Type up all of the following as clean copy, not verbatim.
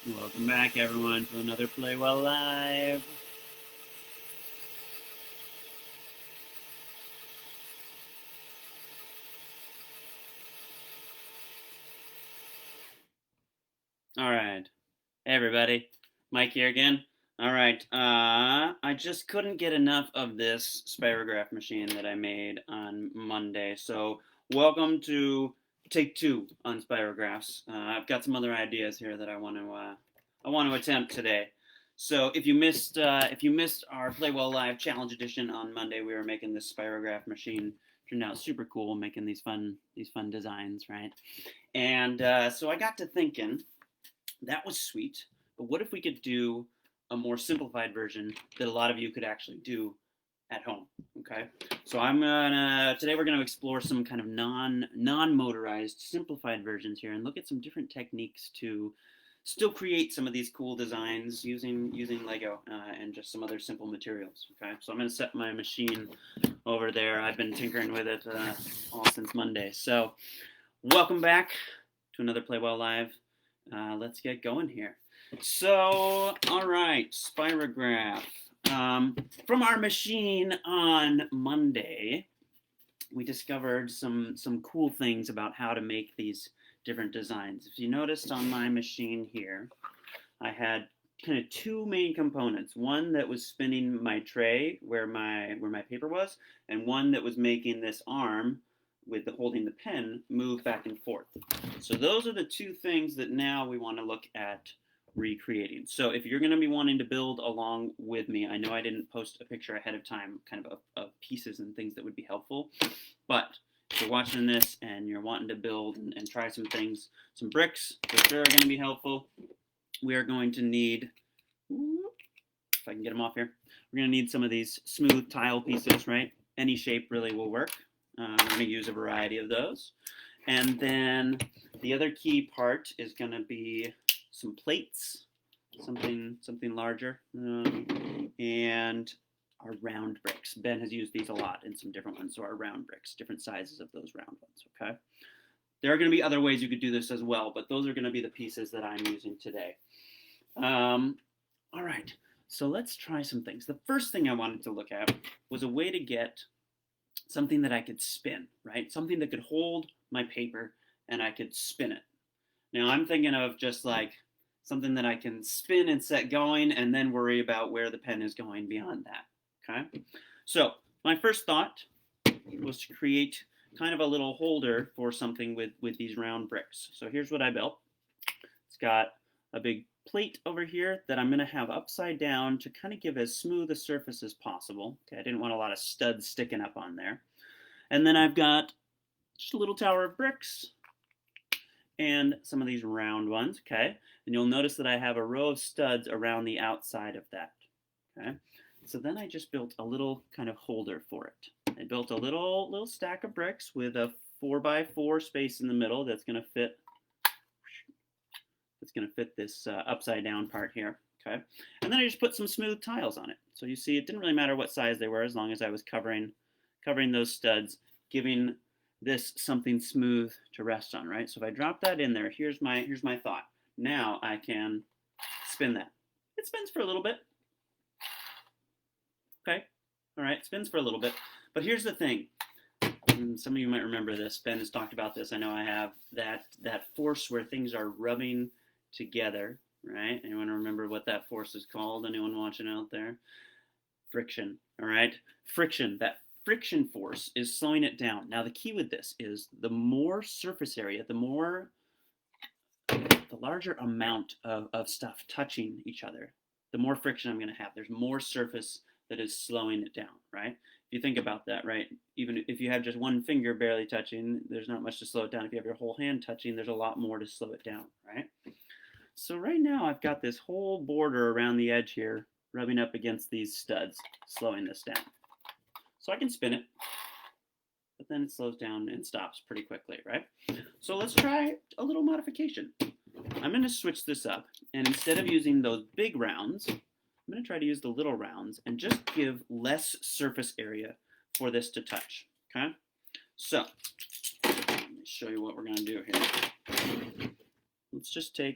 Welcome back, everyone, to another Play Well Live. All right, hey everybody, Mike here again. All right, I just couldn't get enough of this Spirograph machine that I made on Monday. So welcome to take two on Spirographs. I've got some other ideas here that I want to attempt today. So if you missed our Play Well Live Challenge Edition on Monday, we were making this Spirograph machine. Turned out super cool, making these fun designs, right? And so I got to thinking that was sweet. But what if we could do a more simplified version that a lot of you could actually do at home? Okay. So today we're gonna explore some kind of non-motorized simplified versions here and look at some different techniques to still create some of these cool designs using Lego and just some other simple materials. Okay. So I'm gonna set my machine over there. I've been tinkering with it all since Monday. So welcome back to another Play Well Live. Let's get going here. So, all right, Spirograph. From our machine on Monday, we discovered some cool things about how to make these different designs. If you noticed on my machine here, I had kind of two main components. One that was spinning my tray where my paper was, and one that was making this arm with holding the pen move back and forth. So those are the two things that now we want to look at recreating. So if you're going to be wanting to build along with me, I know I didn't post a picture ahead of time kind of pieces and things that would be helpful, but if you're watching this and you're wanting to build and try some things, some bricks for sure are going to be helpful. We are going to need, if I can get them off here, we're going to need some of these smooth tile pieces, right? Any shape really will work. We're going to use a variety of those. And then the other key part is going to be some plates, something larger, and our round bricks. Ben has used these a lot in some different ones, so our round bricks, different sizes of those round ones, okay? There are going to be other ways you could do this as well, but those are going to be the pieces that I'm using today. All right, so let's try some things. The first thing I wanted to look at was a way to get something that I could spin, right? Something that could hold my paper and I could spin it. Now I'm thinking of just like something that I can spin and set going and then worry about where the pen is going beyond that, okay? So my first thought was to create kind of a little holder for something with these round bricks. So here's what I built. It's got a big plate over here that I'm going to have upside down to kind of give as smooth a surface as possible. Okay, I didn't want a lot of studs sticking up on there. And then I've got just a little tower of bricks and some of these round ones, okay? And you'll notice that I have a row of studs around the outside of that, okay? So then I just built a little kind of holder for it. I built a little stack of bricks with a 4x4 space in the middle that's going to fit this upside down part here, okay? And then I just put some smooth tiles on it. So you see it didn't really matter what size they were as long as I was covering those studs, giving this something smooth to rest on, right? So if I drop that in there, here's my thought. Now I can spin that. It spins for a little bit. Okay, all right, it spins for a little bit. But here's the thing. Some of you might remember this. Ben has talked about this. I know I have that force where things are rubbing together, right? Anyone remember what that force is called? Anyone watching out there? Friction, all right? Friction, that friction force is slowing it down. Now the key with this is the more surface area, the larger amount of stuff touching each other, the more friction I'm going to have. There's more surface that is slowing it down, right? If you think about that, right? Even if you have just one finger barely touching, there's not much to slow it down. If you have your whole hand touching, there's a lot more to slow it down, right? So right now I've got this whole border around the edge here rubbing up against these studs, slowing this down. So I can spin it, but then it slows down and stops pretty quickly, right? So let's try a little modification. I'm going to switch this up, and instead of using those big rounds, I'm going to try to use the little rounds and just give less surface area for this to touch, okay? So let me show you what we're going to do here.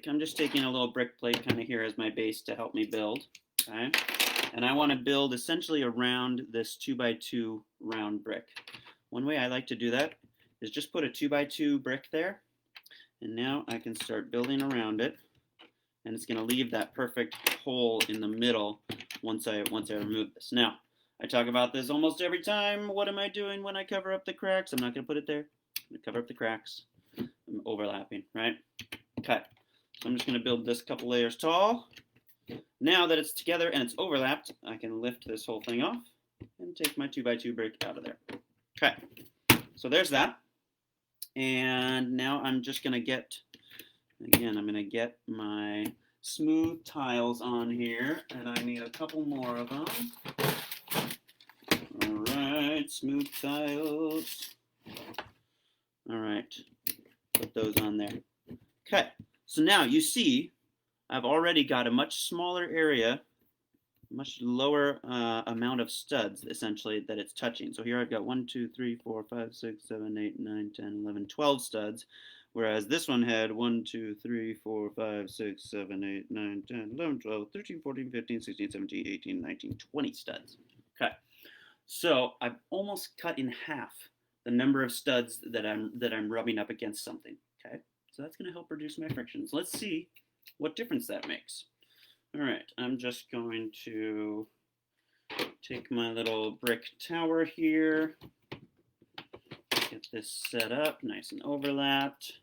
I'm just taking a little brick plate kind of here as my base to help me build. Okay. And I want to build essentially around this 2x2 round brick. One way I like to do that is just put a 2x2 brick there, and now I can start building around it, and it's going to leave that perfect hole in the middle once I remove this. Now, I talk about this almost every time. What am I doing when I cover up the cracks? I'm not going to put it there. I'm going to cover up the cracks. I'm overlapping, right? Okay. So I'm just going to build this couple layers tall. Now that it's together and it's overlapped, I can lift this whole thing off and take my 2x2 brick out of there. Okay, so there's that. And now I'm just going to get, again, I'm going to get my smooth tiles on here, and I need a couple more of them. All right, smooth tiles. All right, put those on there. Okay, so now you see I've already got a much smaller area, much lower amount of studs, essentially, that it's touching. So here I've got 1, 2, 3, 4, 5, 6, 7, 8, 9, 10, 11, 12 studs, whereas this one had 1, 2, 3, 4, 5, 6, 7, 8, 9, 10, 11, 12, 13, 14, 15, 16, 17, 18, 19, 20 studs. Okay, so I've almost cut in half the number of studs that I'm rubbing up against something. Okay, so that's going to help reduce my frictions. Let's see what difference that makes. All right, I'm just going to take my little brick tower here, get this set up nice and overlapped,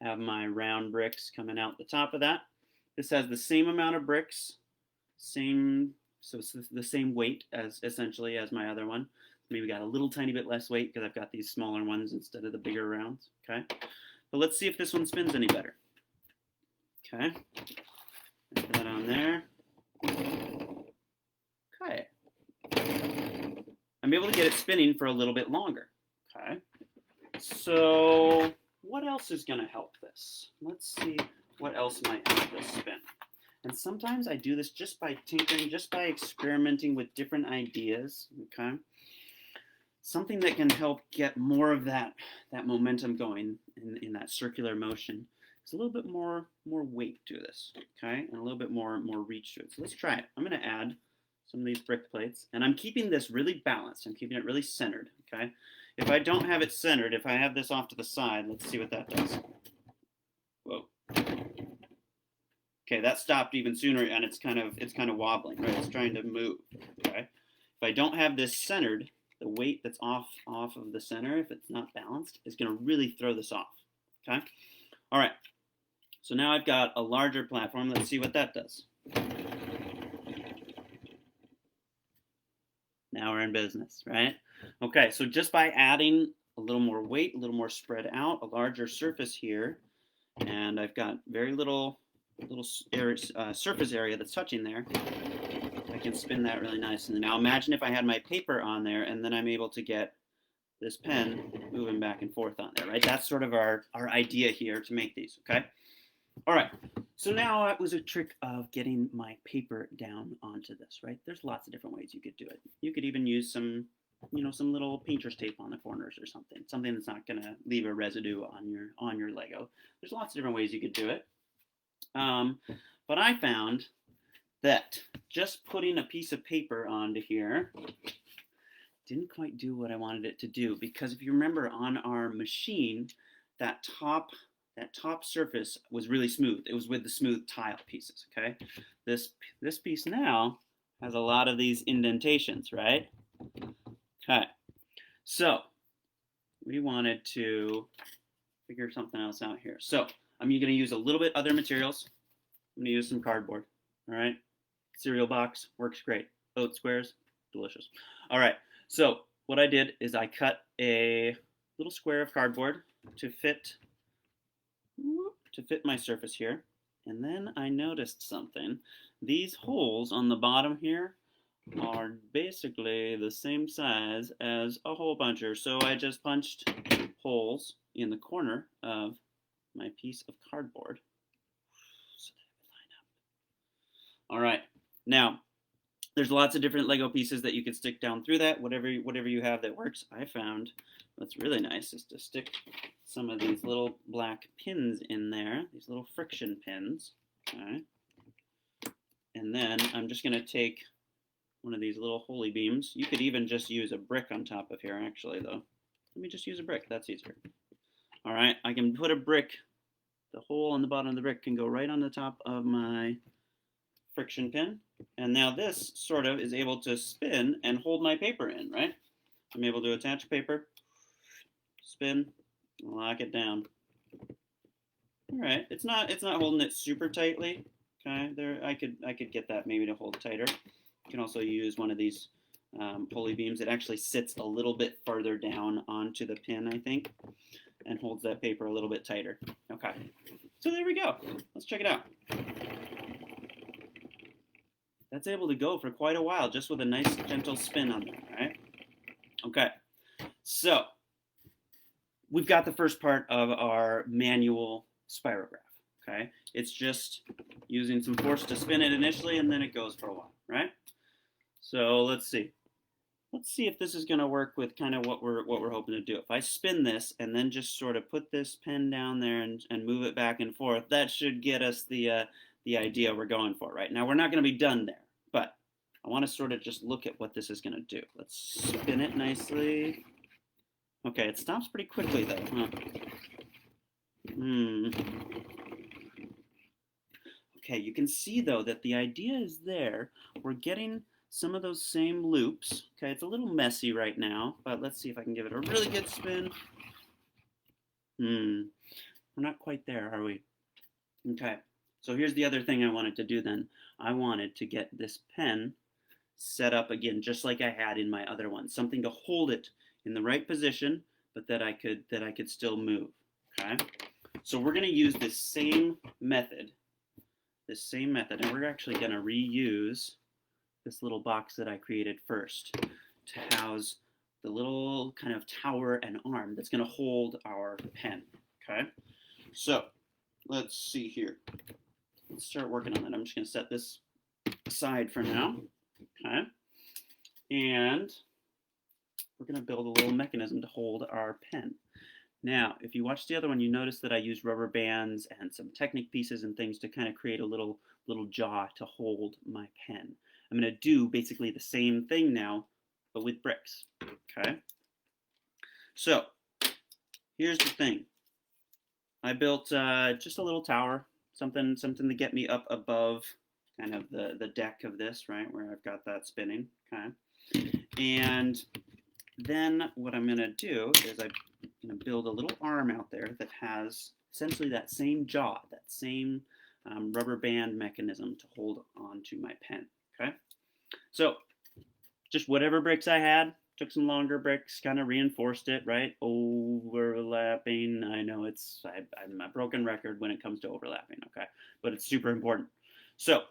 have my round bricks coming out the top of that. This has the same amount of bricks, so it's the same weight as essentially as my other one. Maybe got a little tiny bit less weight because I've got these smaller ones instead of the bigger rounds. Okay, but let's see if this one spins any better. Okay, put that on there. Okay, I'm able to get it spinning for a little bit longer. Okay, so what else is going to help this? Let's see what else might help this spin. And sometimes I do this just by tinkering, just by experimenting with different ideas. Okay, something that can help get more of that momentum going in that circular motion. It's a little bit more weight to this, okay, and a little bit more reach to it. So let's try it. I'm going to add some of these brick plates, and I'm keeping this really balanced. I'm keeping it really centered, okay. If I don't have it centered, if I have this off to the side, let's see what that does. Whoa. Okay, that stopped even sooner, and it's kind of wobbling, right? It's trying to move, okay. If I don't have this centered, the weight that's off of the center, if it's not balanced, is going to really throw this off, okay. All right. So now I've got a larger platform. Let's see what that does. Now we're in business, right? Okay, so just by adding a little more weight, a little more spread out, a larger surface here, and I've got very little surface area that's touching there, I can spin that really nicely. Now imagine if I had my paper on there, and then I'm able to get this pen moving back and forth on there, right? That's sort of our idea here to make these, okay? All right, so now it was a trick of getting my paper down onto this, right? There's lots of different ways you could do it. You could even use some little painter's tape on the corners or something that's not gonna leave a residue on your Lego. There's lots of different ways you could do it. But I found that just putting a piece of paper onto here didn't quite do what I wanted it to do, because if you remember on our machine, that top surface was really smooth. It was with the smooth tile pieces, okay? This piece now has a lot of these indentations, right? Okay, so we wanted to figure something else out here. So I'm going to use a little bit other materials. I'm going to use some cardboard, all right? Cereal box works great. Oat squares, delicious. All right. So what I did is I cut a little square of cardboard to fit my surface here, and then I noticed something. These holes on the bottom here are basically the same size as a hole puncher, so I just punched holes in the corner of my piece of cardboard so that it would line up. All right, now There's lots of different Lego pieces that you can stick down through that, whatever you have that works. I found what's really nice is to stick some of these little black pins in there, these little friction pins. Okay. And then I'm just going to take one of these little holy beams. You could even just use a brick on top of here, actually, though. Let me just use a brick. That's easier. All right, I can put a brick. The hole on the bottom of the brick can go right on the top of my friction pin. And now this sort of is able to spin and hold my paper in, right? I'm able to attach paper, spin, lock it down. All right, it's not holding it super tightly. Okay, there I could get that maybe to hold tighter. You can also use one of these pulley beams. It actually sits a little bit farther down onto the pin, I think, and holds that paper a little bit tighter. Okay, so there we go. Let's check it out. That's able to go for quite a while just with a nice gentle spin on there, right? Okay, so we've got the first part of our manual spirograph, okay? It's just using some force to spin it initially and then it goes for a while, right? So let's see. Let's see if this is going to work with kind of what we're hoping to do. If I spin this and then just sort of put this pen down there and move it back and forth, that should get us the idea we're going for, right? Now, we're not going to be done there, but I want to sort of just look at what this is going to do. Let's spin it nicely. Okay, it stops pretty quickly, though, huh? Okay, you can see, though, that the idea is there. We're getting some of those same loops. Okay, it's a little messy right now, but let's see if I can give it a really good spin. We're not quite there, are we? Okay, so here's the other thing I wanted to do then. I wanted to get this pen set up again, just like I had in my other one. Something to hold it in the right position, but that I could still move. Okay, so we're going to use this same method, and we're actually going to reuse this little box that I created first to house the little kind of tower and arm that's going to hold our pen. Okay, so let's see here. Let's start working on it. I'm just going to set this aside for now. Okay, and we're going to build a little mechanism to hold our pen. Now, if you watch the other one, you notice that I used rubber bands and some Technic pieces and things to kind of create a little jaw to hold my pen. I'm going to do basically the same thing now, but with bricks. Okay? So, here's the thing. I built just a little tower, something to get me up above kind of the deck of this, right, where I've got that spinning. Okay? And then what I'm going to do is I'm going to build a little arm out there that has essentially that same jaw, that same rubber band mechanism to hold onto my pen. Okay, so just whatever bricks I had, took some longer bricks, kind of reinforced it, right? Overlapping. I know I'm a broken record when it comes to overlapping, okay? But it's super important. So,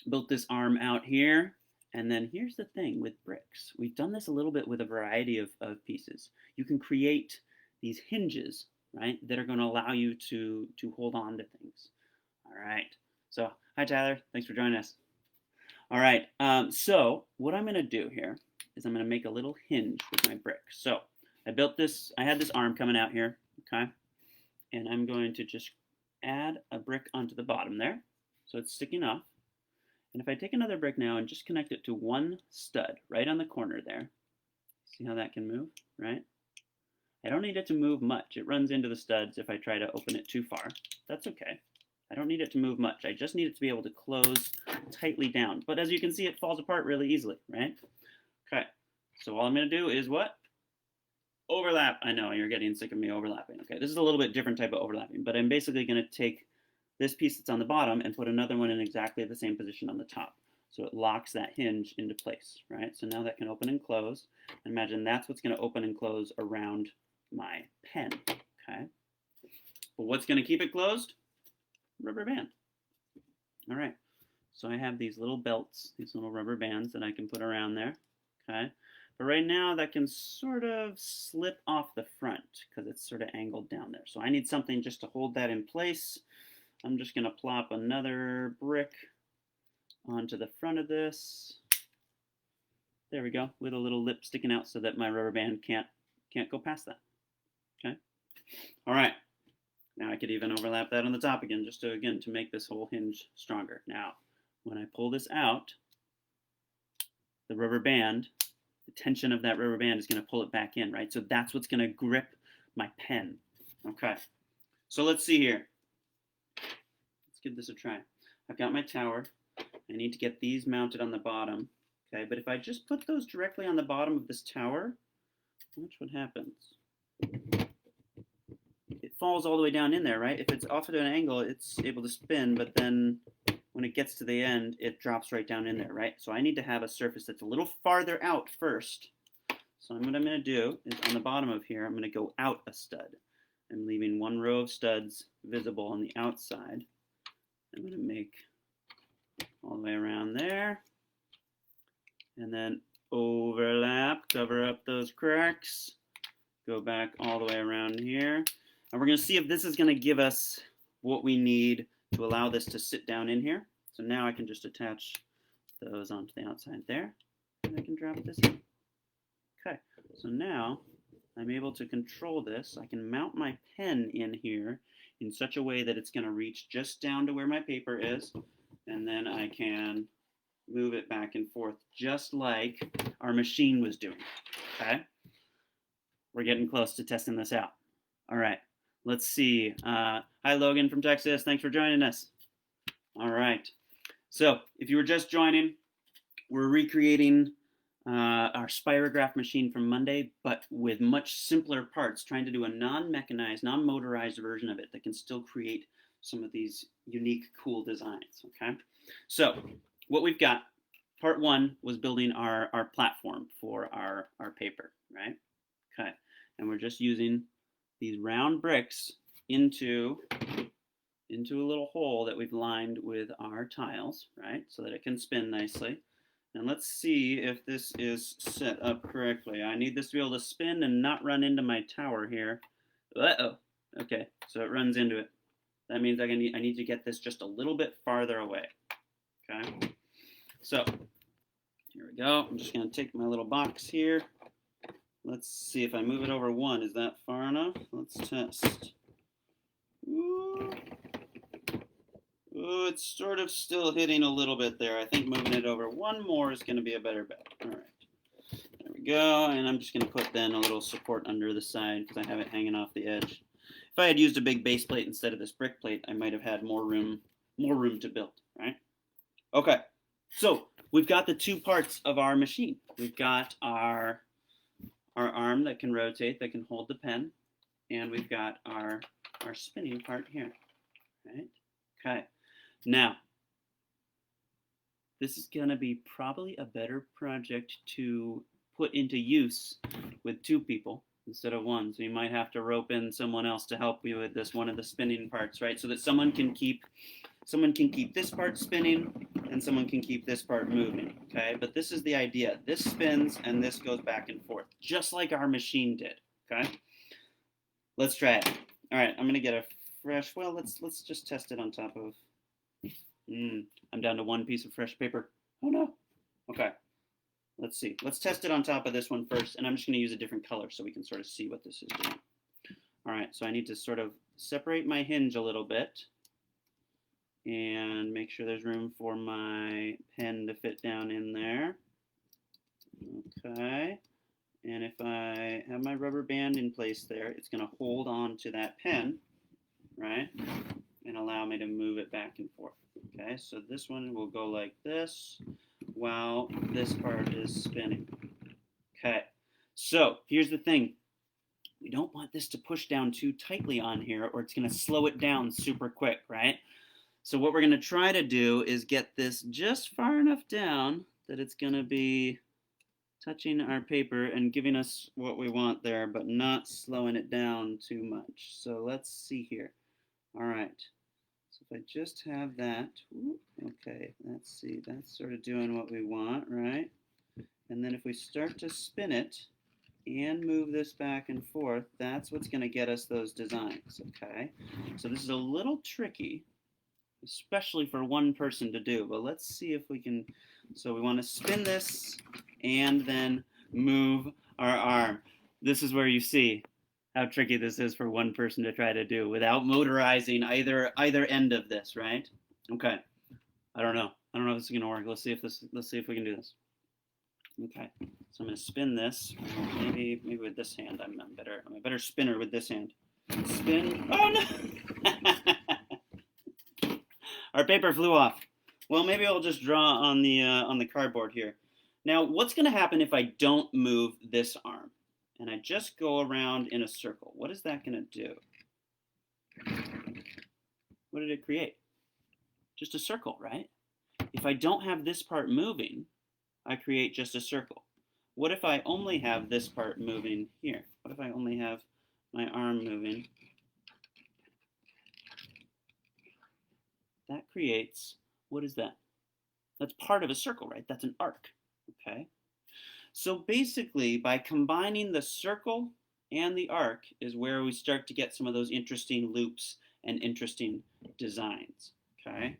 built this arm out here. And then here's the thing with bricks. We've done this a little bit with a variety of pieces. You can create these hinges, right, that are going to allow you to hold on to things. All right. So, hi, Tyler. Thanks for joining us. All right. So what I'm going to do here is I'm going to make a little hinge with my brick. So I built this. I had this arm coming out here, okay? And I'm going to just add a brick onto the bottom there, so it's sticking off. And if I take another brick now and just connect it to one stud right on the corner there, see how that can move, right? I don't need it to move much. It runs into the studs if I try to open it too far. That's okay. I don't need it to move much. I just need it to be able to close tightly down. But as you can see, it falls apart really easily, right? Okay, so all I'm going to do is what? Overlap. I know, you're getting sick of me overlapping. Okay, this is a little bit different type of overlapping, but I'm basically going to take this piece that's on the bottom and put another one in exactly the same position on the top. So it locks that hinge into place, right? So now that can open and close. And imagine that's what's going to open and close around my pen, okay? But what's going to keep it closed? Rubber band. All right, so I have these little belts, these little rubber bands that I can put around there, okay? But right now that can sort of slip off the front because it's sort of angled down there. So I need something just to hold that in place. I'm just going to plop another brick onto the front of this. There we go, with a little lip sticking out so that my rubber band can't go past that. Okay. All right. Now I could even overlap that on the top again, just to make this whole hinge stronger. Now, when I pull this out, the rubber band, the tension of that rubber band is going to pull it back in, right? So that's what's going to grip my pen. Okay. So let's see here. Let's give this a try. I've got my tower. I need to get these mounted on the bottom. Okay, but if I just put those directly on the bottom of this tower, watch what happens. It falls all the way down in there, right? If it's off at an angle, it's able to spin, but then when it gets to the end, it drops right down in there, right? So I need to have a surface that's a little farther out first. So what I'm going to do is on the bottom of here, I'm going to go out a stud. I'm leaving one row of studs visible on the outside. I'm going to make all the way around there. And then overlap, cover up those cracks. Go back all the way around here. And we're going to see if this is going to give us what we need to allow this to sit down in here. So now I can just attach those onto the outside there. And I can drop this in. Okay, so now I'm able to control this. I can mount my pen in here in such a way that it's going to reach just down to where my paper is. And then I can move it back and forth just like our machine was doing. Okay? We're getting close to testing this out. All right, let's see. Hi, Logan from Texas. Thanks for joining us. All right. So if you were just joining, we're recreating our Spirograph machine from Monday, but with much simpler parts, trying to do a non-mechanized, non-motorized version of it that can still create some of these unique, cool designs, okay? So what we've got, part one was building our platform for our paper, right? Okay, and we're just using these round bricks into a little hole that we've lined with our tiles, right? So that it can spin nicely. And let's see if this is set up correctly. I need this to be able to spin and not run into my tower here. Uh-oh. Okay, so it runs into it. That means I need to get this just a little bit farther away. Okay, so here we go. I'm just going to take my little box here. Let's see if I move it over one. Is that far enough? Let's test. Ooh. Ooh, it's sort of still hitting a little bit there. I think moving it over one more is going to be a better bet. All right. There we go. And I'm just going to put then a little support under the side because I have it hanging off the edge. If I had used a big base plate instead of this brick plate, I might have had more room to build, right? Okay. So we've got the two parts of our machine. We've got our arm that can rotate, that can hold the pen, and we've got our spinning part here, right? Okay. Now, this is going to be probably a better project to put into use with two people instead of one. So you might have to rope in someone else to help you with this one of the spinning parts, right? So that someone can keep this part spinning and someone can keep this part moving, okay? But this is the idea. This spins and this goes back and forth, just like our machine did, okay? Let's try it. All right, I'm going to get a fresh, well, let's just test it on top of, I'm down to one piece of fresh paper. Oh no. Okay, let's see. Let's test it on top of this one first, and I'm just going to use a different color so we can sort of see what this is doing. All right, so I need to sort of separate my hinge a little bit and make sure there's room for my pen to fit down in there. Okay, and if I have my rubber band in place there, it's going to hold on to that pen, right, and allow me to move it back and forth. Okay, so this one will go like this while this part is spinning. Okay, so here's the thing. We don't want this to push down too tightly on here or it's going to slow it down super quick, right? So what we're going to try to do is get this just far enough down that it's going to be touching our paper and giving us what we want there, but not slowing it down too much. So let's see here. All right. So if I just have that, okay, let's see, that's sort of doing what we want, right? And then if we start to spin it and move this back and forth, that's what's going to get us those designs, okay? So this is a little tricky, especially for one person to do, but let's see if we can. So we want to spin this and then move our arm. This is where you see how tricky this is for one person to try to do without motorizing either end of this, right? Okay. I don't know if this is gonna work. Let's see if we can do this. Okay. So I'm gonna spin this. Maybe with this hand. I'm a better spinner with this hand. Spin. Oh no! Our paper flew off. Well, maybe I'll just draw on the cardboard here. Now, what's gonna happen if I don't move this arm? And I just go around in a circle. What is that going to do? What did it create? Just a circle, right? If I don't have this part moving, I create just a circle. What if I only have this part moving here? What if I only have my arm moving? That creates, what is that? That's part of a circle, right? That's an arc, okay? So basically, by combining the circle and the arc is where we start to get some of those interesting loops and interesting designs, okay?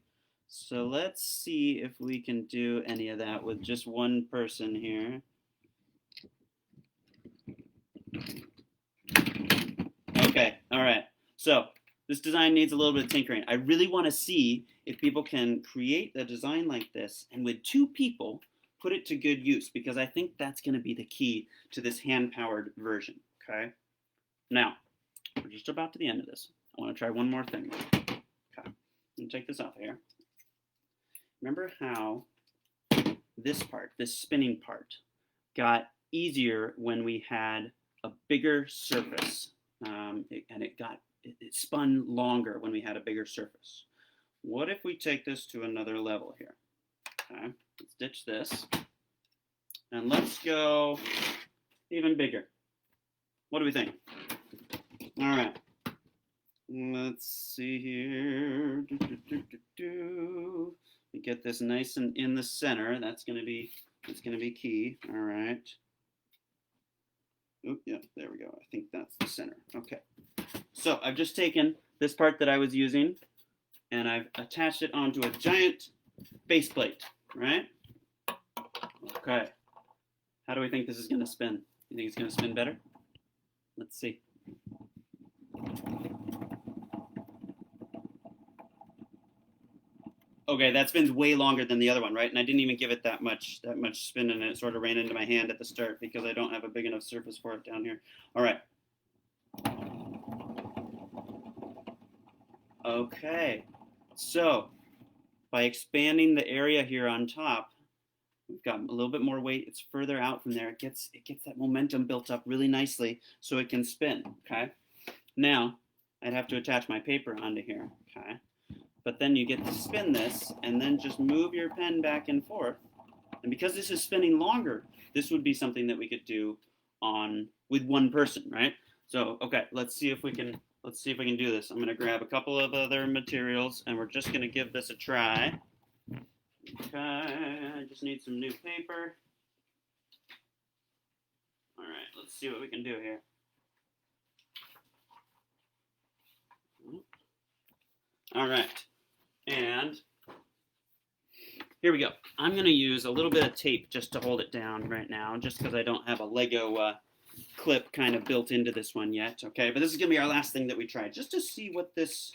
So let's see if we can do any of that with just one person here. Okay, all right. So this design needs a little bit of tinkering. I really want to see if people can create a design like this and with two people put it to good use, because I think that's going to be the key to this hand-powered version, okay? Now, we're just about to the end of this. I want to try one more thing. Okay, let me take this off here. Remember how this part, this spinning part, got easier when we had a bigger surface, and it spun longer when we had a bigger surface. What if we take this to another level here? Okay. Let's ditch this, and let's go even bigger. What do we think? All right, let's see here. We get this nice and in the center. That's gonna be key. All right. Oop, yeah, there we go. I think that's the center. Okay. So I've just taken this part that I was using, and I've attached it onto a giant base plate. Right? Okay. How do we think this is going to spin? You think it's going to spin better? Let's see. Okay, that spins way longer than the other one, right? And I didn't even give it that much spin, and it sort of ran into my hand at the start because I don't have a big enough surface for it down here. All right. Okay. So by expanding the area here on top, we've got a little bit more weight. It's further out from there. It gets that momentum built up really nicely so it can spin, okay? Now, I'd have to attach my paper onto here, okay? But then you get to spin this and then just move your pen back and forth. And because this is spinning longer, this would be something that we could do with one person, right? So, okay, let's see if we can do this. I'm going to grab a couple of other materials, and we're just going to give this a try. Okay, I just need some new paper. All right, let's see what we can do here. All right, and here we go. I'm going to use a little bit of tape just to hold it down right now, just because I don't have a Lego clip kind of built into this one yet, okay? But this is going to be our last thing that we try, just to see what this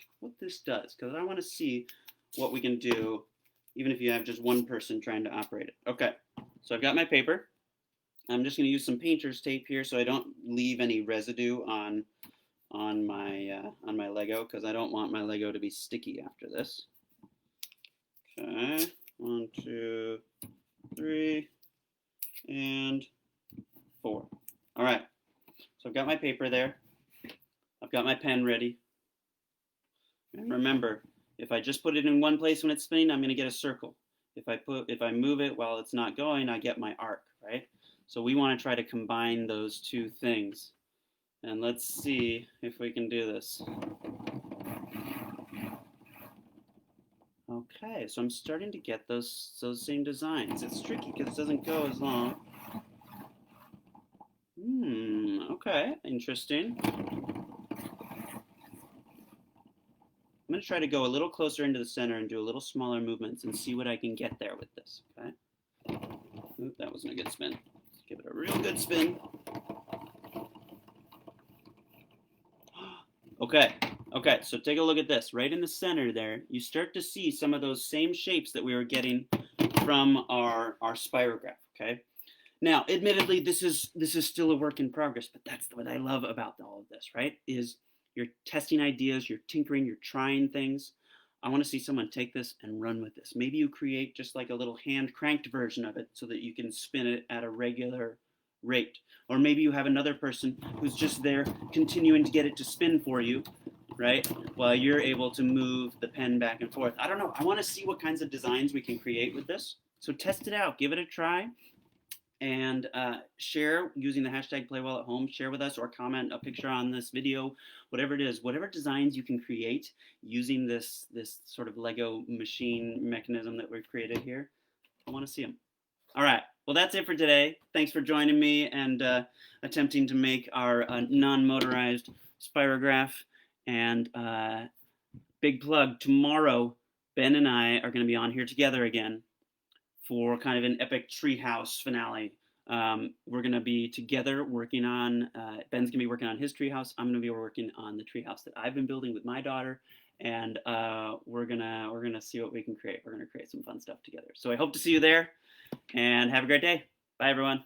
does, because I want to see what we can do, even if you have just one person trying to operate it. Okay, so I've got my paper. I'm just going to use some painter's tape here so I don't leave any residue on my Lego, because I don't want my Lego to be sticky after this. Okay, 1, 2, 3, and 4. All right, so I've got my paper there. I've got my pen ready. And remember, if I just put it in one place when it's spinning, I'm going to get a circle. If I move it while it's not going, I get my arc, right? So we want to try to combine those two things. And let's see if we can do this. Okay, so I'm starting to get those same designs. It's tricky because it doesn't go as long. Okay, interesting. I'm going to try to go a little closer into the center and do a little smaller movements and see what I can get there with this, okay? Oop, that wasn't a good spin. Let's give it a real good spin. Okay, okay, so take a look at this. Right in the center there, you start to see some of those same shapes that we were getting from our spirograph, okay? Now, admittedly, this is still a work in progress, but that's what I love about all of this, right? Is you're testing ideas, you're tinkering, you're trying things. I want to see someone take this and run with this. Maybe you create just like a little hand cranked version of it so that you can spin it at a regular rate. Or maybe you have another person who's just there continuing to get it to spin for you, right? While you're able to move the pen back and forth. I don't know. I want to see what kinds of designs we can create with this. So test it out, give it a try, and share using the hashtag #PlayWellAtHome. Share with us or comment a picture on this video, whatever it is, whatever designs you can create using this sort of Lego machine mechanism that we've created here. I want to see them. All right. Well, that's it for today. Thanks for joining me and attempting to make our non-motorized spirograph. And big plug, tomorrow, Ben and I are going to be on here together again for kind of an epic treehouse finale. We're going to be together working on, Ben's going to be working on his treehouse. I'm going to be working on the treehouse that I've been building with my daughter. And we're gonna see what we can create. We're going to create some fun stuff together. So I hope to see you there. And have a great day. Bye, everyone.